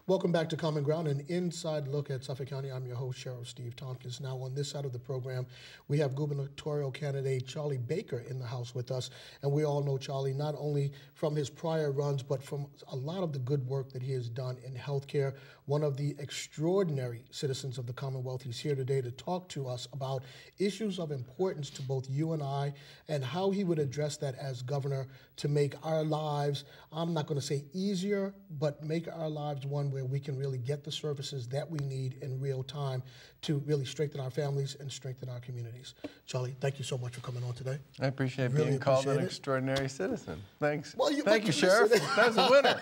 Welcome back to Common Ground, an inside look at Suffolk County. I'm your host, Sheriff Steve Tompkins. Now, on this side of the program, we have gubernatorial candidate Charlie Baker in the house with us. And we all know Charlie not only from his prior runs, but from a lot of the good work that he has done in healthcare. One of the extraordinary citizens of the Commonwealth. He's here today to talk to us about issues of importance to both you and I, and how he would address that as governor to make our lives, I'm not going to say easier, but make our lives one where we can really get the services that we need in real time to really strengthen our families and strengthen our communities. Charlie, thank you so much for coming on today. I appreciate being called an extraordinary citizen. Thanks. Well, thank you, Sheriff. That's a winner.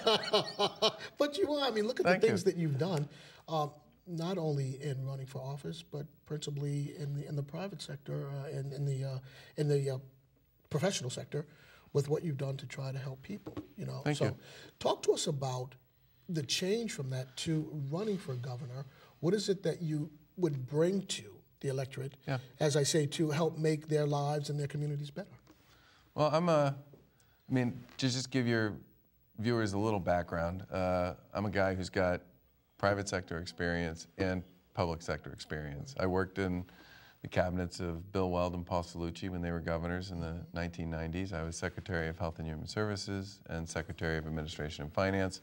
But you are. I mean, look at the things that you've done, not only in running for office, but principally in the private sector, in the professional sector, with what you've done to try to help people. You know. Thank you. Talk to us about the change from that to running for governor. What is it that you would bring to the electorate, as I say, to help make their lives and their communities better? Well, I mean, to just give your viewers a little background, I'm a guy who's got private sector experience and public sector experience. I worked in the cabinets of Bill Weld and Paul Cellucci when they were governors in the 1990s. I was Secretary of Health and Human Services and Secretary of Administration and Finance.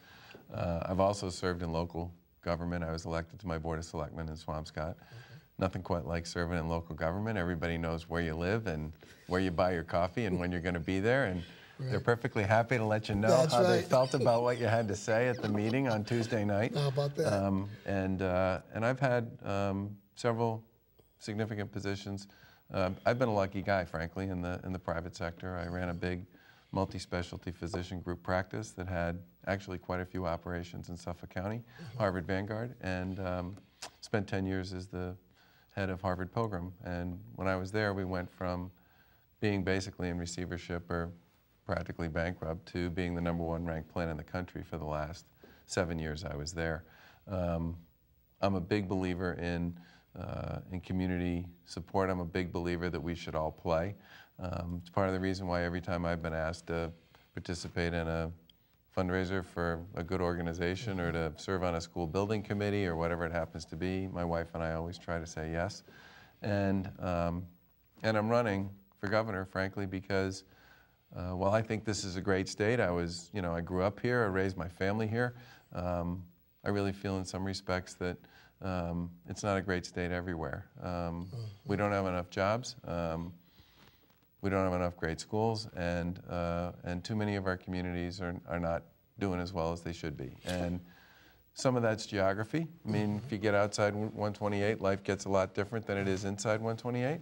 I've also served in local government. I was elected to my Board of Selectmen in Swampscott. Nothing quite like serving in local government. Everybody knows where you live and where you buy your coffee and when you're going to be there. And they're perfectly happy to let you know how they felt about what you had to say at the meeting on Tuesday night. How about that? And I've had several significant positions. I've been a lucky guy, frankly, in the private sector. I ran a big multi-specialty physician group practice that had actually quite a few operations in Suffolk County, Harvard Vanguard, and spent 10 years as the head of Harvard Pilgrim. And when I was there, we went from being basically in receivership or practically bankrupt to being the #1 ranked plan in the country for the last 7 years I was there. I'm a big believer in community support. I'm a big believer that we should all play. It's part of the reason why every time I've been asked to participate in a fundraiser for a good organization or to serve on a school building committee or whatever it happens to be, my wife and I always try to say yes. And I'm running for governor, frankly, because while I think this is a great state, I grew up here, I raised my family here. I really feel in some respects that it's not a great state everywhere. We don't have enough jobs. We don't have enough great schools, and too many of our communities are not doing as well as they should be. And some of that's geography. I mean, if you get outside 128, life gets a lot different than it is inside 128.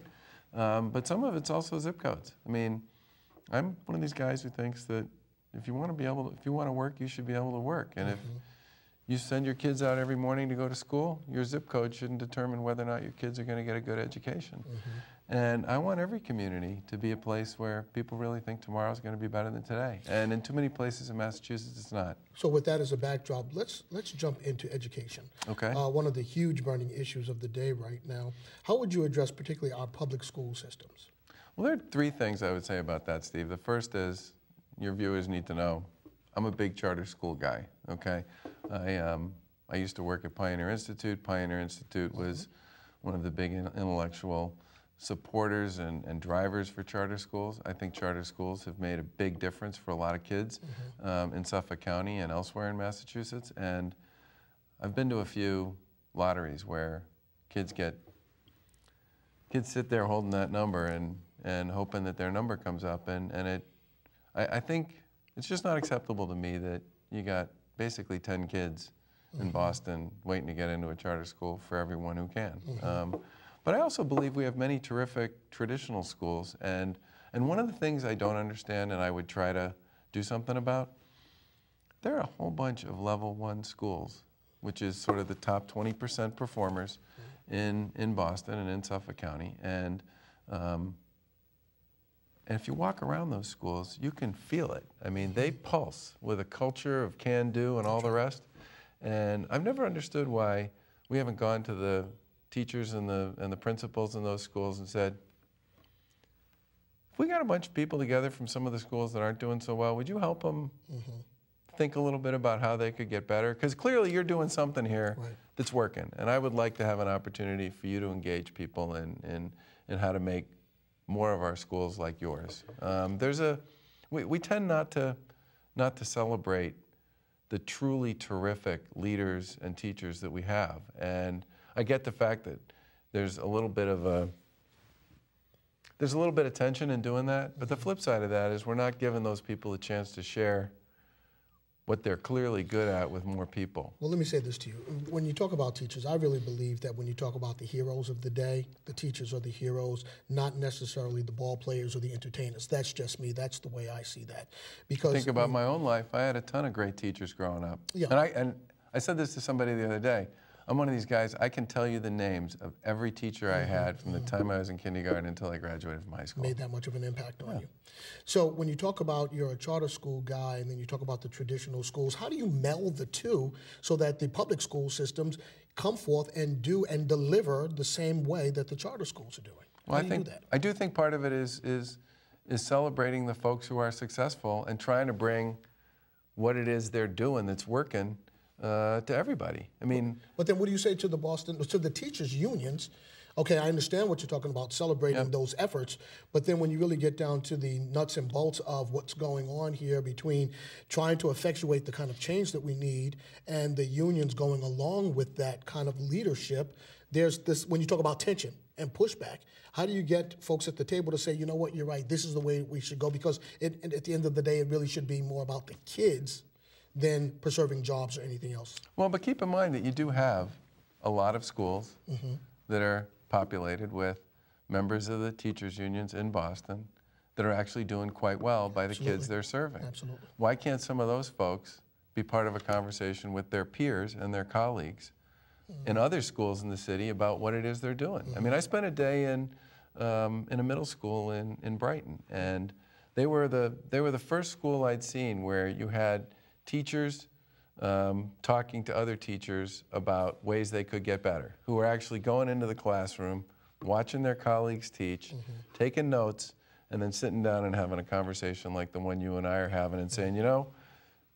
But some of it's also zip codes. I mean, I'm one of these guys who thinks that if you want to work, you should be able to work. And if you send your kids out every morning to go to school, your zip code shouldn't determine whether or not your kids are going to get a good education. And I want every community to be a place where people really think tomorrow's going to be better than today. And in too many places in Massachusetts, it's not. So with that as a backdrop, let's jump into education. Okay. One of the huge burning issues of the day right now. How would you address particularly our public school systems? Well, there are 3 things I would say about that, Steve. The first is, your viewers need to know, I'm a big charter school guy, okay? I used to work at Pioneer Institute. Pioneer Institute was one of the big intellectual supporters and drivers for charter schools. I think charter schools have made a big difference for a lot of kids in Suffolk County and elsewhere in Massachusetts. And I've been to a few lotteries where kids sit there holding that number and hoping that their number comes up. I think it's just not acceptable to me that you got basically 10 kids in Boston waiting to get into a charter school for everyone who can. But I also believe we have many terrific traditional schools, and one of the things I don't understand and I would try to do something about, there are a whole bunch of level 1 schools, which is sort of the top 20% performers in Boston and in Suffolk County, and And if you walk around those schools, you can feel it. I mean, they pulse with a culture of can-do and all the rest. And I've never understood why we haven't gone to the teachers and the principals in those schools and said, if we got a bunch of people together from some of the schools that aren't doing so well, would you help them think a little bit about how they could get better? Because clearly you're doing something here that's working. And I would like to have an opportunity for you to engage people in how to make more of our schools like yours. We tend not to celebrate the truly terrific leaders and teachers that we have. And I get the fact that there's a little bit of tension in doing that, but the flip side of that is we're not giving those people a chance to share what they're clearly good at with more people. Well, let me say this to you. When you talk about teachers, I really believe that when you talk about the heroes of the day, the teachers are the heroes, not necessarily the ball players or the entertainers. That's just me. That's the way I see that. Because think about my own life. I had a ton of great teachers growing up. Yeah. And I said this to somebody the other day. I'm one of these guys, I can tell you the names of every teacher I had from the time I was in kindergarten until I graduated from high school. Made that much of an impact on you. So when you talk about you're a charter school guy and then you talk about the traditional schools, how do you meld the two so that the public school systems come forth and do and deliver the same way that the charter schools are doing? Well, I do think part of it is celebrating the folks who are successful and trying to bring what it is they're doing that's working to everybody. I mean, but then what do you say to the teachers' unions? Okay, I understand what you're talking about, celebrating those efforts, but then when you really get down to the nuts and bolts of what's going on here between trying to effectuate the kind of change that we need and the unions going along with that kind of leadership, there's this, when you talk about tension and pushback, how do you get folks at the table to say, you know what, you're right, this is the way we should go? Because at the end of the day, it really should be more about the kids than preserving jobs or anything else. Well, but keep in mind that you do have a lot of schools that are populated with members of the teachers' unions in Boston that are actually doing quite well by the kids they're serving. Absolutely. Why can't some of those folks be part of a conversation with their peers and their colleagues in other schools in the city about what it is they're doing? I mean, I spent a day in a middle school in Brighton, and they were the first school I'd seen where you had teachers talking to other teachers about ways they could get better, who were actually going into the classroom, watching their colleagues teach, taking notes, and then sitting down and having a conversation like the one you and I are having and saying, you know,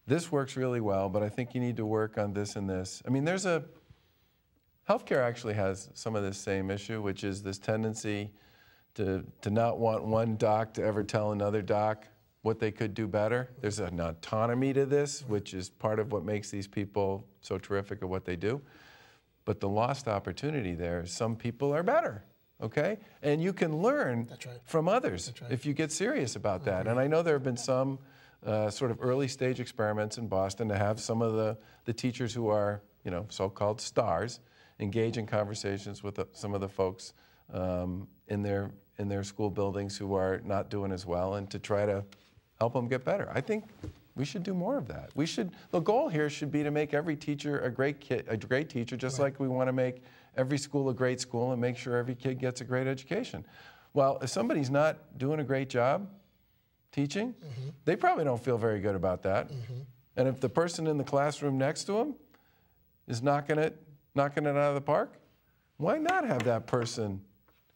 this works really well, but I think you need to work on this and this. I mean, healthcare actually has some of this same issue, which is this tendency to not want one doc to ever tell another doc what they could do better. There's an autonomy to this, which is part of what makes these people so terrific at what they do. But the lost opportunity there is some people are better, okay? And you can learn from others if you get serious about that. And I know there have been some sort of early stage experiments in Boston to have some of the teachers who are, you know, so-called stars engage in conversations with some of the folks in their school buildings who are not doing as well, and to try to help them get better. I think we should do more of that. The goal here should be to make every teacher a great teacher, just like we want to make every school a great school and make sure every kid gets a great education. Well, if somebody's not doing a great job teaching, they probably don't feel very good about that. And if the person in the classroom next to them is knocking it out of the park, why not have that person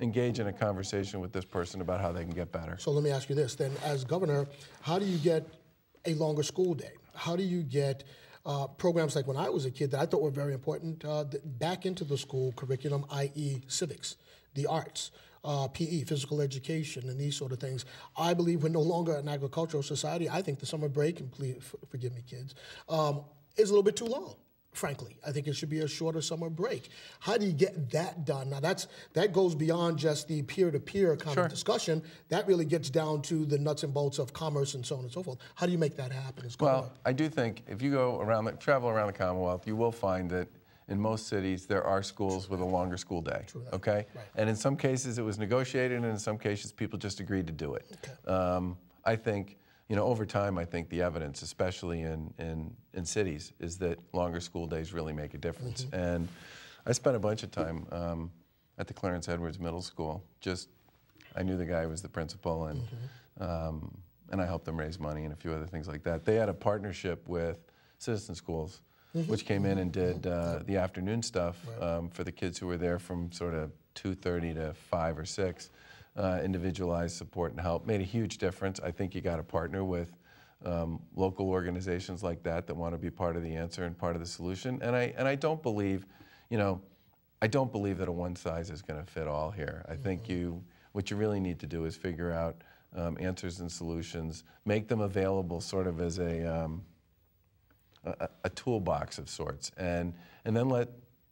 engage in a conversation with this person about how they can get better? So let me ask you this then, as governor, how do you get a longer school day? How do you get programs like when I was a kid that I thought were very important back into the school curriculum, i.e. civics, the arts, PE, physical education, and these sort of things? I believe we're no longer an agricultural society. I think the summer break, and please forgive me kids, is a little bit too long. Frankly, I think it should be a shorter summer break. How do you get that done? Now, that goes beyond just the peer-to-peer kind of discussion. That really gets down to the nuts and bolts of commerce and so on and so forth. How do you make that happen? Well, I do think if you travel around the Commonwealth, you will find that in most cities there are schools with a longer school day. Okay, and in some cases it was negotiated, and in some cases people just agreed to do it. I think, you know, over time, I think the evidence, especially in cities, is that longer school days really make a difference. And I spent a bunch of time at the Clarence Edwards Middle School, just I knew the guy who was the principal, and I helped them raise money and a few other things like that. They had a partnership with Citizen Schools, which came in and did the afternoon stuff for the kids who were there from sort of 2:30 to 5 or 6. Individualized support and help made a huge difference. I think you got to partner with local organizations like that want to be part of the answer and part of the solution. And I don't believe, I don't believe that a one size is going to fit all here. I think what you really need to do is figure out answers and solutions, make them available sort of as a toolbox of sorts, and then let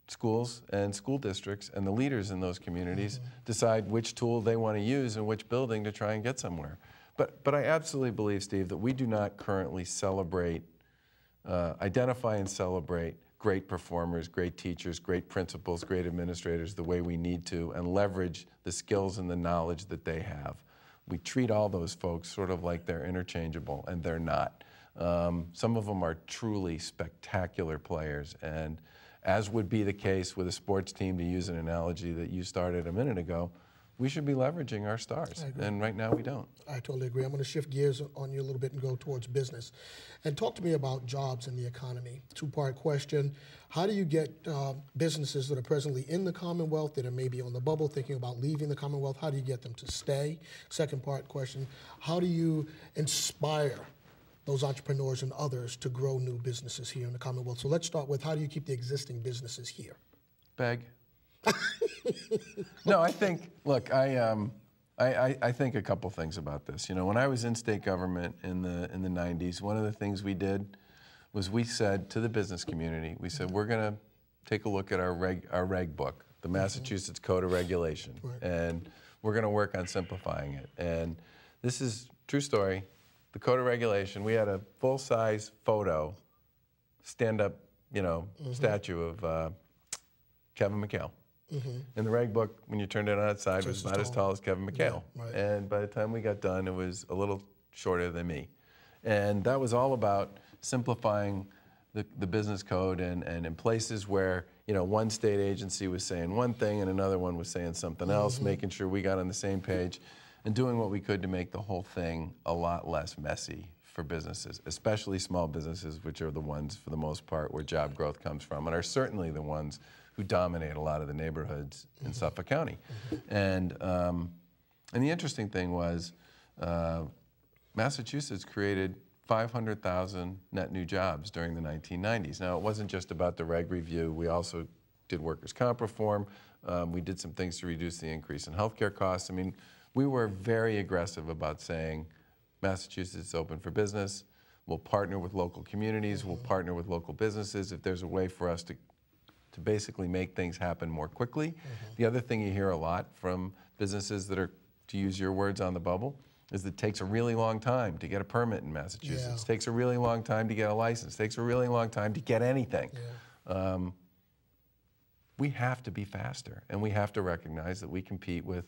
schools and school districts and the leaders in those communities decide which tool they want to use in which building to try and get somewhere. But I absolutely believe, Steve, that we do not currently celebrate, identify and celebrate great performers, great teachers, great principals, great administrators the way we need to, and leverage the skills and the knowledge that they have. We treat all those folks sort of like they're interchangeable, and they're not. Some of them are truly spectacular players, and as would be the case with a sports team, to use an analogy that you started a minute ago, we should be leveraging our stars, and right now we don't. I totally agree. I'm going to shift gears on you a little bit and go towards business. And talk to me about jobs and the economy. Two-part question. How do you get businesses that are presently in the Commonwealth, that are maybe on the bubble, thinking about leaving the Commonwealth, how do you get them to stay? Second part question, how do you inspire those entrepreneurs and others to grow new businesses here in the Commonwealth? So let's start with, how do you keep the existing businesses here? Beg. No, I think, look, I think a couple things about this. When I was in state government in the 90s, one of the things we did was we said to the business community, we said, we're going to take a look at our reg book, the Massachusetts Code of Regulation, and we're going to work on simplifying it. And this is true story. The Code of Regulation, we had a full-size photo, stand-up, statue of Kevin McHale. In the reg book, when you turned it on its side, it was about as tall as Kevin McHale. And by the time we got done, it was a little shorter than me. And that was all about simplifying the business code, and in places where one state agency was saying one thing and another one was saying something else, making sure we got on the same page, and doing what we could to make the whole thing a lot less messy for businesses, especially small businesses, which are the ones, for the most part, where job growth comes from, and are certainly the ones who dominate a lot of the neighborhoods in Suffolk County. And the interesting thing was, Massachusetts created 500,000 net new jobs during the 1990s. Now, it wasn't just about the reg review. We also did workers' comp reform. We did some things to reduce the increase in healthcare costs. I mean, we were very aggressive about saying, Massachusetts is open for business. We'll partner with local communities. We'll partner with local businesses if there's a way for us to basically make things happen more quickly. The other thing you hear a lot from businesses that are, to use your words, on the bubble, is that it takes a really long time to get a permit in Massachusetts. It takes a really long time to get a license. It takes a really long time to get anything. We have to be faster, and we have to recognize that we compete with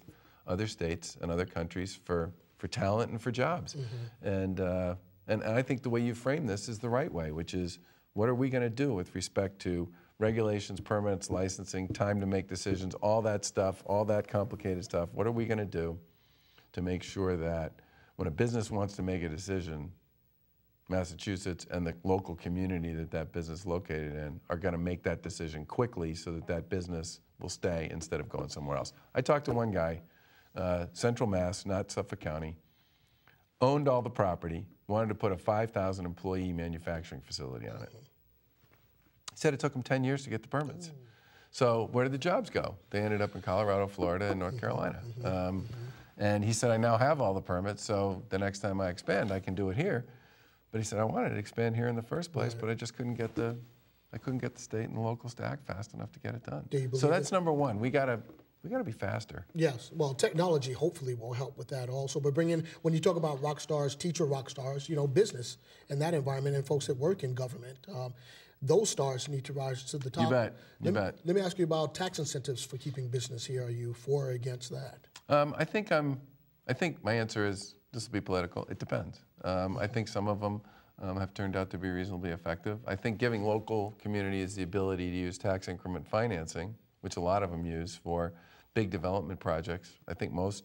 other states and other countries for talent and for jobs. And I think the way you frame this is the right way, which is, what are we going to do with respect to regulations, permits, licensing, time to make decisions, all that stuff, all that complicated stuff? What are we going to do to make sure that when a business wants to make a decision, Massachusetts and the local community that business is located in are going to make that decision quickly, so that business will stay instead of going somewhere else? I talked to one guy, Central Mass, not Suffolk County, owned all the property, wanted to put a 5,000 employee manufacturing facility on it. He said it took him 10 years to get the permits. So where did the jobs go? They ended up in Colorado, Florida, and North Carolina. And he said, I now have all the permits, so the next time I expand, I can do it here. But he said, I wanted to expand here in the first place, but I just couldn't get the state and the locals to act fast enough to get it done. So that's number one. We gotta be faster. Yes, well, technology hopefully will help with that also. But when you talk about rock stars, teacher rock stars, business and that environment, and folks that work in government, those stars need to rise to the top. You bet. Let me ask you about tax incentives for keeping business here. Are you for or against that? I think my answer is, this will be political, it depends. I think some of them have turned out to be reasonably effective. I think giving local communities the ability to use tax increment financing, which a lot of them use for big development projects, I think most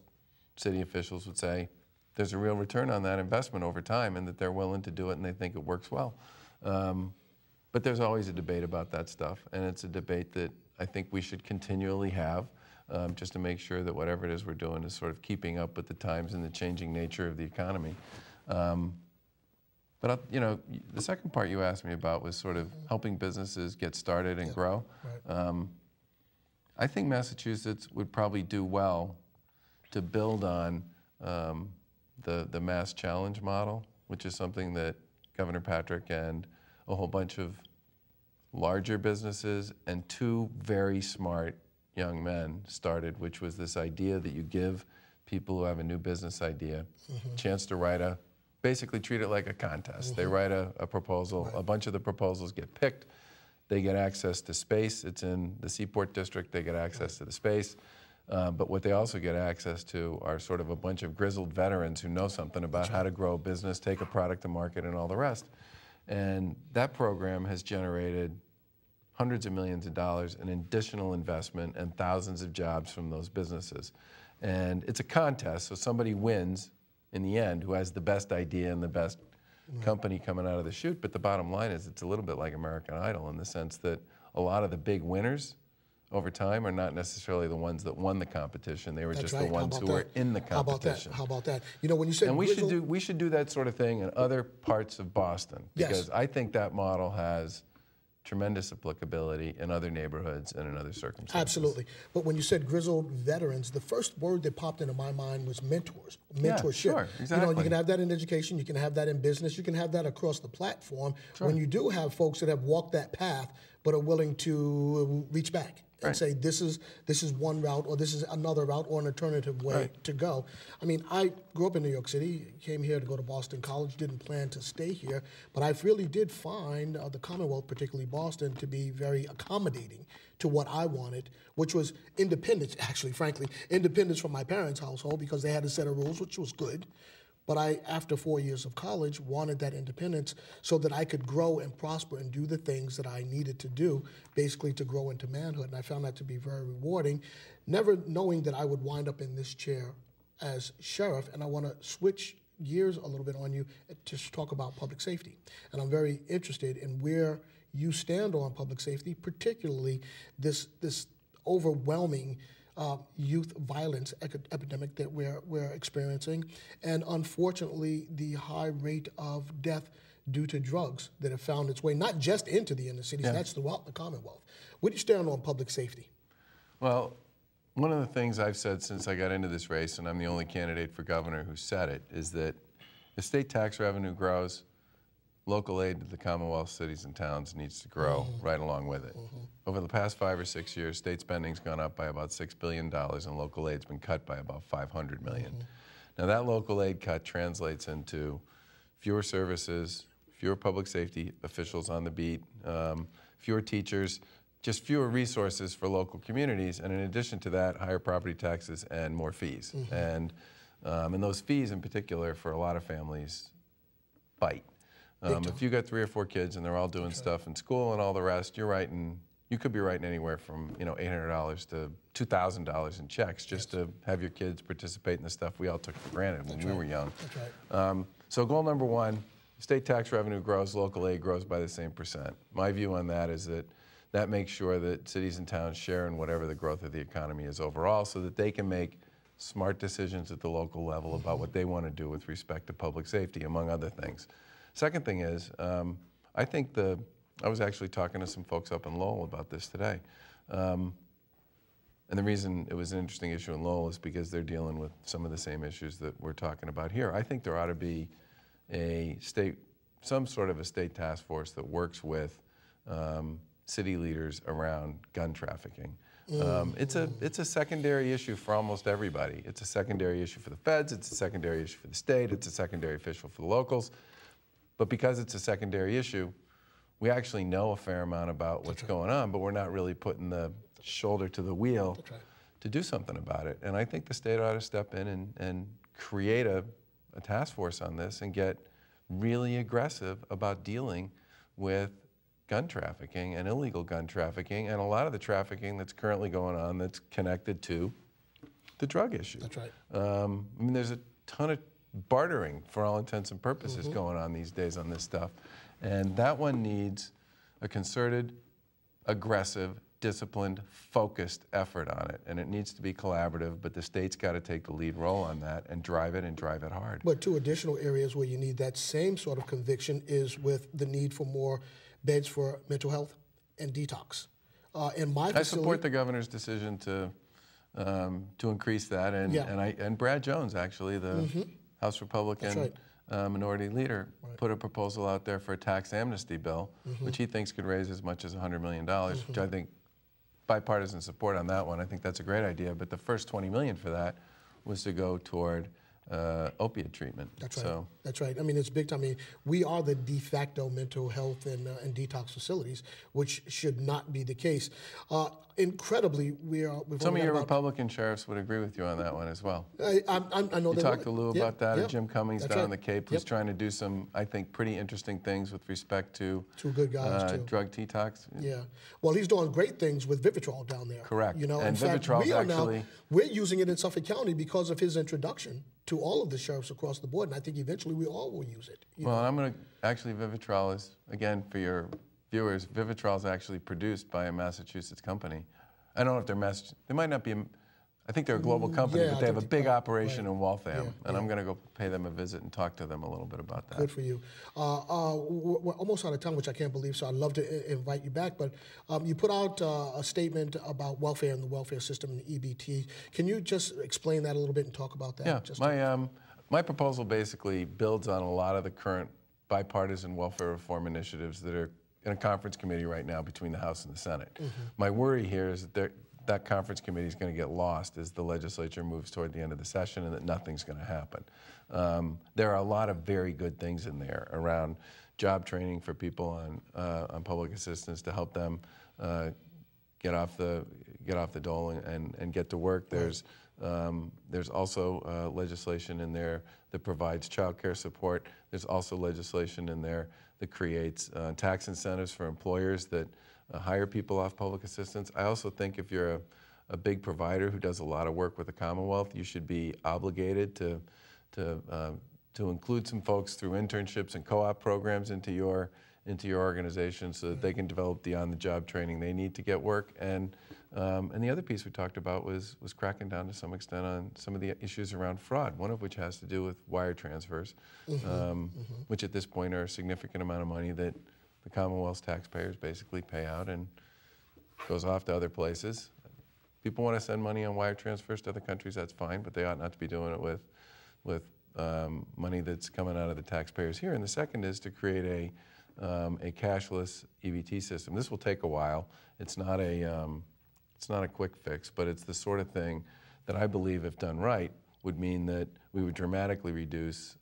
city officials would say there's a real return on that investment over time and that they're willing to do it and they think it works well. But there's always a debate about that stuff, and it's a debate that I think we should continually have just to make sure that whatever it is we're doing is sort of keeping up with the times and the changing nature of the economy. But you know, the second part you asked me about was sort of helping businesses get started and grow. Right. I think Massachusetts would probably do well to build on the Mass Challenge model, which is something that Governor Patrick and a whole bunch of larger businesses and two very smart young men started, which was this idea that you give people who have a new business idea a chance to write basically treat it like a contest. They write a proposal, a bunch of the proposals get picked, they get access to space. It's in the Seaport District, they get access to the space. But what they also get access to are sort of a bunch of grizzled veterans who know something about how to grow a business, take a product to market, and all the rest. And that program has generated hundreds of millions of dollars in additional investment and thousands of jobs from those businesses. And it's a contest, so somebody wins in the end who has the best idea and the best company coming out of the chute. But the bottom line is it's a little bit like American Idol in the sense that a lot of the big winners over time are not necessarily the ones that won the competition. They were just the ones who were in the competition. How about that? You know, when you said we should do that sort of thing in other parts of Boston because I think that model has tremendous applicability in other neighborhoods and in other circumstances. Absolutely. But when you said grizzled veterans, the first word that popped into my mind was mentors, mentorship. Yeah, sure, exactly. You know, you can have that in education, you can have that in business, you can have that across the platform. Sure. When you do have folks that have walked that path but are willing to reach back and say this is one route or this is another route or an alternative way to go. I mean, I grew up in New York City, came here to go to Boston College, didn't plan to stay here, but I really did find the Commonwealth, particularly Boston, to be very accommodating to what I wanted, which was independence, actually, frankly, independence from my parents' household because they had a set of rules, which was good. But I, after 4 years of college, wanted that independence so that I could grow and prosper and do the things that I needed to do, basically to grow into manhood. And I found that to be very rewarding, never knowing that I would wind up in this chair as sheriff. And I want to switch gears a little bit on you to talk about public safety. And I'm very interested in where you stand on public safety, particularly this overwhelming youth violence epidemic that we're experiencing, and unfortunately the high rate of death due to drugs that have found its way not just into the inner cities, that's throughout the Commonwealth. Where do you stand on public safety? Well, one of the things I've said since I got into this race, and I'm the only candidate for governor who said it, is that if state tax revenue grows, local aid to the Commonwealth cities and towns needs to grow right along with it. Over the past 5 or 6 years, state spending's gone up by about $6 billion and local aid's been cut by about $500 million. Now that local aid cut translates into fewer services, fewer public safety officials on the beat, fewer teachers, just fewer resources for local communities, and in addition to that, higher property taxes and more fees. And those fees in particular for a lot of families bite. If you got 3 or 4 kids and they're all doing stuff in school and all the rest, you could be writing anywhere from $800 to $2,000 in checks just to have your kids participate in the stuff we all took for granted when we were young. So goal number 1, state tax revenue grows, local aid grows by the same percent. My view on that is that makes sure that cities and towns share in whatever the growth of the economy is overall so that they can make smart decisions at the local level about what they want to do with respect to public safety, among other things. Second thing is, I think I was actually talking to some folks up in Lowell about this today. And the reason it was an interesting issue in Lowell is because they're dealing with some of the same issues that we're talking about here. I think there ought to be some sort of a state task force that works with city leaders around gun trafficking. It's a secondary issue for almost everybody. It's a secondary issue for the feds, it's a secondary issue for the state, it's a secondary issue for the locals. But because it's a secondary issue, we actually know a fair amount about what's going on, but we're not really putting the shoulder to the wheel to do something about it. And I think the state ought to step in and create a task force on this and get really aggressive about dealing with gun trafficking and illegal gun trafficking and a lot of the trafficking that's currently going on that's connected to the drug issue. That's right. I mean, there's a ton of bartering, for all intents and purposes, going on these days on this stuff. And that one needs a concerted, aggressive, disciplined, focused effort on it. And it needs to be collaborative, but the state's got to take the lead role on that and drive it hard. But two additional areas where you need that same sort of conviction is with the need for more beds for mental health and detox. In my facility, I support the governor's decision to increase that, and Brad Jones, actually, the House Republican minority leader, put a proposal out there for a tax amnesty bill, which he thinks could raise as much as $100 million, which I think bipartisan support on that one. I think that's a great idea, but the first $20 million for that was to go toward opiate treatment. That's right. So. That's right. I mean, it's big time. I mean, we are the de facto mental health and detox facilities, which should not be the case. Incredibly, some of your Republican sheriffs would agree with you on that one as well. I know you talked to Lou about that, and Jim Cummings down in the Cape, who's Yep. trying to do some, I think, pretty interesting things with respect to two good guys too. Drug detox. Yeah. Well, he's doing great things with Vivitrol down there. Correct. You know, and in fact, actually, we're using it in Suffolk County because of his introduction to all of the sheriffs across the board, and I think eventually we all will use it. Well, I'm going to actually, Vivitrol is, again, for your viewers, Vivitrol is actually produced by a Massachusetts company. I don't know if they're they might not be, I think they're a global company, but they have a big operation in Waltham, and I'm going to go pay them a visit and talk to them a little bit about that. Good for you. We're almost out of time, which I can't believe, so I'd love to invite you back, but you put out a statement about welfare and the welfare system and the EBT. Can you just explain that a little bit and talk about that? Yeah, my proposal basically builds on a lot of the current bipartisan welfare reform initiatives that are in a conference committee right now between the House and the Senate. My worry here is that that conference committee is going to get lost as the legislature moves toward the end of the session, and that nothing's going to happen. There are a lot of very good things in there around job training for people on public assistance to help them get off the dole and get to work. There's also legislation in there that provides child care support. There's also legislation in there that creates tax incentives for employers that hire people off public assistance. I also think if you're a big provider who does a lot of work with the Commonwealth, you should be obligated to include some folks through internships and co-op programs into your organization so that they can develop the on-the-job training they need to get work. And the other piece we talked about was cracking down to some extent on some of the issues around fraud, one of which has to do with wire transfers, which at this point are a significant amount of money that the Commonwealth's taxpayers basically pay out and goes off to other places. People want to send money on wire transfers to other countries, that's fine, but they ought not to be doing it with money that's coming out of the taxpayers here. And the second is to create a cashless EBT system. This will take a while. It's not a quick fix, but it's the sort of thing that I believe, if done right, would mean that we would dramatically reduce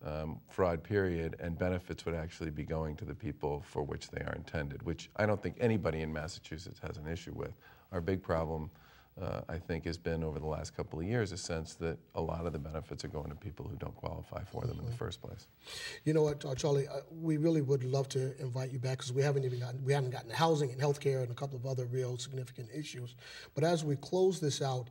fraud, period, and benefits would actually be going to the people for which they are intended, which I don't think anybody in Massachusetts has an issue with. Our big problem, I think, has been over the last couple of years a sense that a lot of the benefits are going to people who don't qualify for them in the first place. You know what, Charlie, we really would love to invite you back because we haven't gotten to housing and healthcare and a couple of other real significant issues. But as we close this out,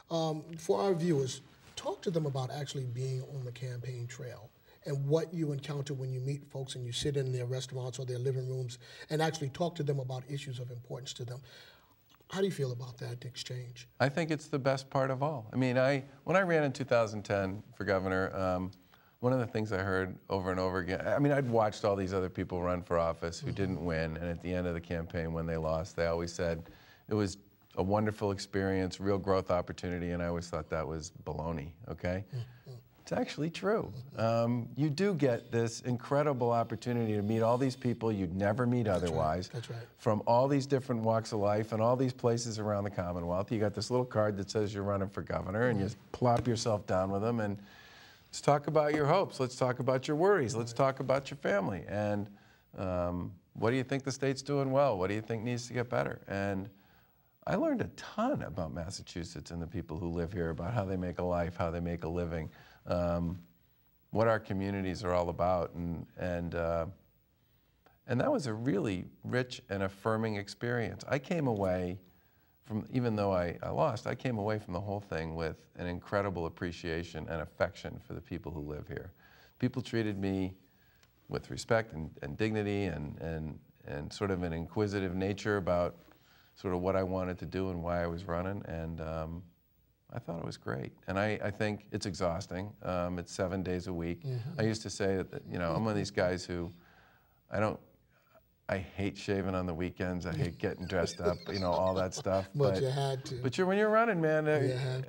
for our viewers, talk to them about actually being on the campaign trail and what you encounter when you meet folks and you sit in their restaurants or their living rooms and actually talk to them about issues of importance to them. How do you feel about that exchange? I think it's the best part of all. I mean, when I ran in 2010 for governor, one of the things I heard over and over again, I mean, I'd watched all these other people run for office who didn't win, and at the end of the campaign when they lost, they always said it was a wonderful experience, real growth opportunity, and I always thought that was baloney, okay? It's actually true. You do get this incredible opportunity to meet all these people you'd never meet otherwise. That's right. From all these different walks of life and all these places around the Commonwealth. You got this little card that says you're running for governor, and you plop yourself down with them, and let's talk about your hopes. Let's talk about your worries. Let's talk about your family. And what do you think the state's doing well? What do you think needs to get better? And I learned a ton about Massachusetts and the people who live here, about how they make a life, how they make a living, what our communities are all about, and that was a really rich and affirming experience. I came away even though I lost, I came away from the whole thing with an incredible appreciation and affection for the people who live here. People treated me with respect and dignity and sort of an inquisitive nature about sort of what I wanted to do and why I was running, and I thought it was great. And I think it's exhausting. It's 7 days a week. I used to say that, you know, I'm one of these guys who I hate shaving on the weekends. I hate getting dressed up, you know, all that stuff. But you had to. But when you're running, man,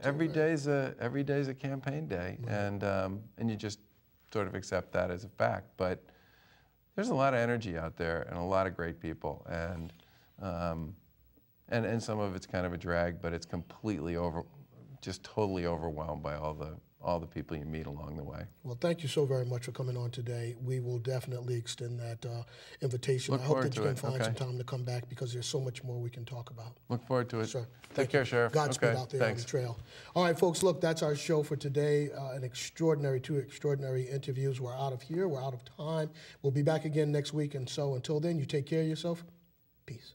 every day's a campaign day, and you just sort of accept that as a fact. But there's a lot of energy out there and a lot of great people, and some of it's kind of a drag, but it's completely just totally overwhelmed by all the people you meet along the way. Well, thank you so very much for coming on today. We will definitely extend that invitation. I hope that you can find some time to come back, because there's so much more we can talk about. Look forward to it. Sure. Take care, Sheriff. Godspeed out there on the trail. All right, folks, look, that's our show for today. Two extraordinary interviews. We're out of here. We're out of time. We'll be back again next week. And so until then, you take care of yourself. Peace.